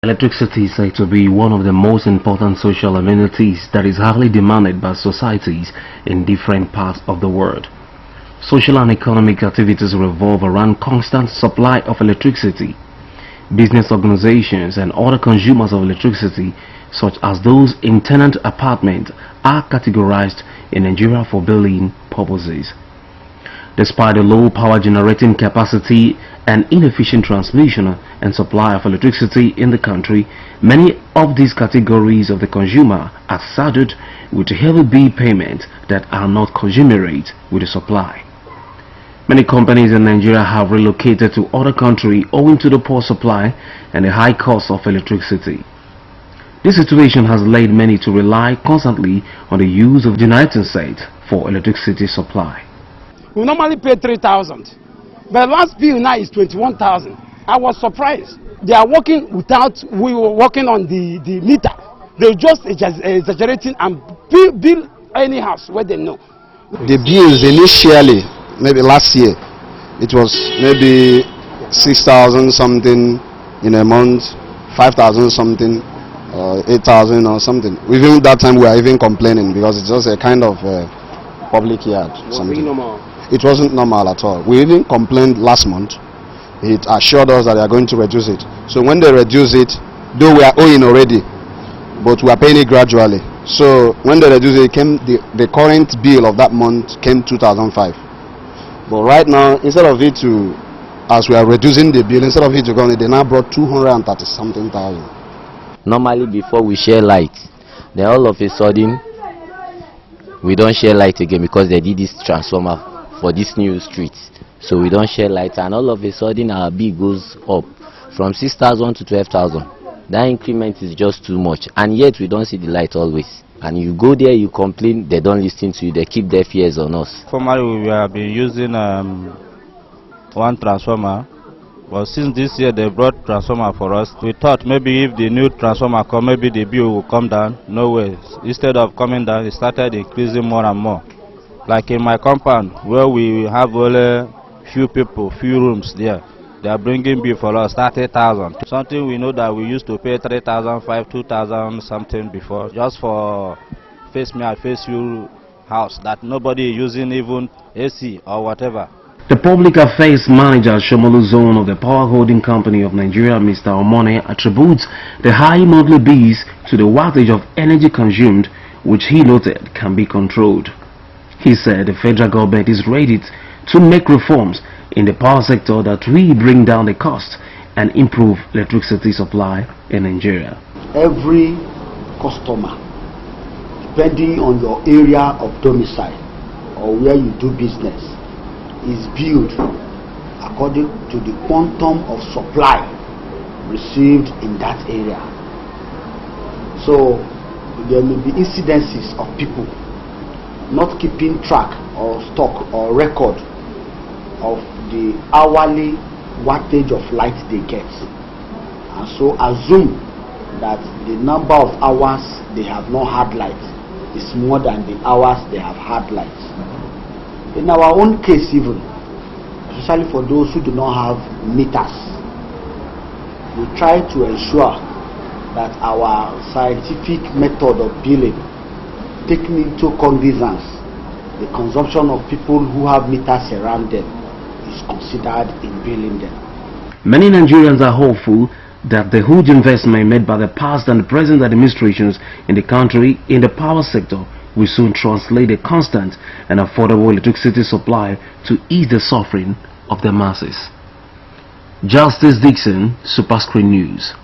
Electricity is said to be one of the most important social amenities that is highly demanded by societies in different parts of the world. Social and economic activities revolve around constant supply of electricity. Business organizations and other consumers of electricity, such as those in tenant apartments, are categorized in Nigeria for billing purposes. Despite the low power generating capacity and inefficient transmission and supply of electricity in the country, many of these categories of the consumer are saddled with heavy bill payments that are not commensurate with the supply. Many companies in Nigeria have relocated to other countries owing to the poor supply and the high cost of electricity. This situation has led many to rely constantly on the use of generating sets for electricity supply. We normally pay 3,000, but last bill now is 21,000. I was surprised. They are working without, we were working on the meter. They're just exaggerating and bill any house where they know. The bills initially, maybe last year, it was maybe 6,000 something in a month, 5,000 something, 8,000 or something. Even that time we were even complaining because it's just a kind of public yard. It wasn't normal at all. We even complained last month. It assured us that they are going to reduce it. So when they reduce it, though we are owing already, but we are paying it gradually. So when they reduce it, the current bill of that month came 2005. But right now, instead of it to, as we are reducing the bill, instead of it to go, they now brought 230 something thousand. Normally before we share light, then all of a sudden we don't share light again because they did this transformer for this new street. So we don't share light, and all of a sudden our bill goes up from 6,000 to 12,000. That increment is just too much, and yet we don't see the light always. And you go there, you complain, they don't listen to you, they keep their fears on us. Formerly we have been using one transformer, but since this year they brought transformer for us, we thought maybe if the new transformer come, maybe the bill will come down. No way. Instead of coming down, it started increasing more and more. Like in my compound, where we have only few people, few rooms there, they are bringing bill for us 30,000. Something we know that we used to pay 3,500, 2,000 something before, just for face me, face you house that nobody is using even AC or whatever. The Public Affairs Manager Shomolu Zone of the Power Holding Company of Nigeria, Mr. Omone, attributes the high monthly bills to the wattage of energy consumed, which he noted can be controlled. He said the federal government is ready to make reforms in the power sector that will bring down the cost and improve electricity supply in Nigeria. Every customer, depending on your area of domicile or where you do business, is billed according to the quantum of supply received in that area. So there may be incidences of people not keeping track or stock or record of the hourly wattage of light they get, and so assume that the number of hours they have not had light is more than the hours they have had light. In our own case even, especially for those who do not have meters, we try to ensure that our scientific method of billing, taking into cognizance the consumption of people who have meters around them, is considered in billing them. Many Nigerians are hopeful that the huge investment made by the past and the present administrations in the country in the power sector will soon translate a constant and affordable electricity supply to ease the suffering of the masses. Justice Dixon, Superscreen News.